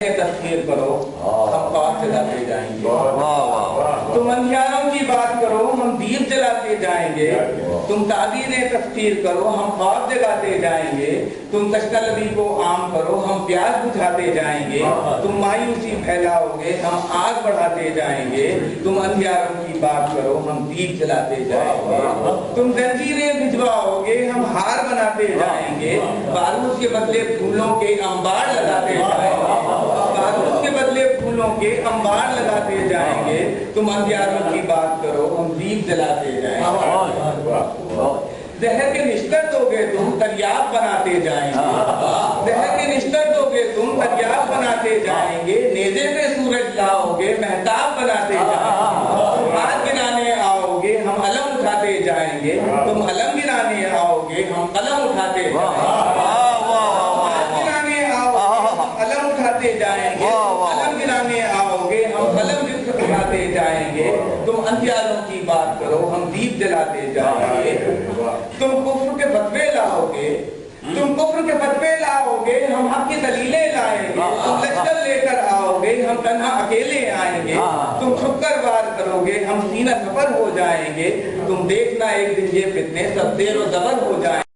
तस्वीर करो, हम पाक जलाते जाएंगे। तुम अंधियारों की बात करो, हम दीप जलाते जाएंगे। तुम तादीर तस्वीर करो, हम ख्वाब जगाते जाएंगे। तुम तशकलबी को आम करो, हम प्यास बुझाते जाएंगे। तुम मायूसी फैलाओगे, हम आग बढ़ाते जाएंगे। तुम अंधियारों की बात करो, हम दीप जलाते जाएंगे। तुम जंजीरें भिजवाओगे, हम हार बनाते जाएंगे। बारूद के बदले फूलों के अंबार लगाते जाएंगे। बारूद के बदले फूलों के अंबार लगाते जाएंगे। तुम अंधियारों की बात करो, हम दीप जलाते जाएंगे। जहर के निश्तर दोगे तुम, दरियाब बनाते जाएंगे। जहर के निश्तर दोगे तुम, दरियाब बनाते जाएंगे। नेज़े पे सूरज लाओगे, महताब बनाते जाएंगे। हाथ गिराने आओगे, हम अलम उठाते जाएंगे। तुम अलम गिराने आओगे, हम कलम उठाते जाएंगे। अलम उठाते जाएंगे, अलम गिराने आओगे, हम कलम उठाते जाएंगे। तुम अंधियारों की बात करो, हम दीप जलाते जाएंगे। तुम कुफ्र के फतवे लाओगे, तुम कुफ्र के फतवे लाओगे, हम हक की दलीलें लाएंगे। तुम लश्कर लेकर आओगे, हम तन्हा अकेले आएंगे। तुम शुक्र वार करोगे, हम सीना सफर हो जाएंगे। तुम देखना एक दिन ये फितने सब देर व ज़बर हो जाएंगे।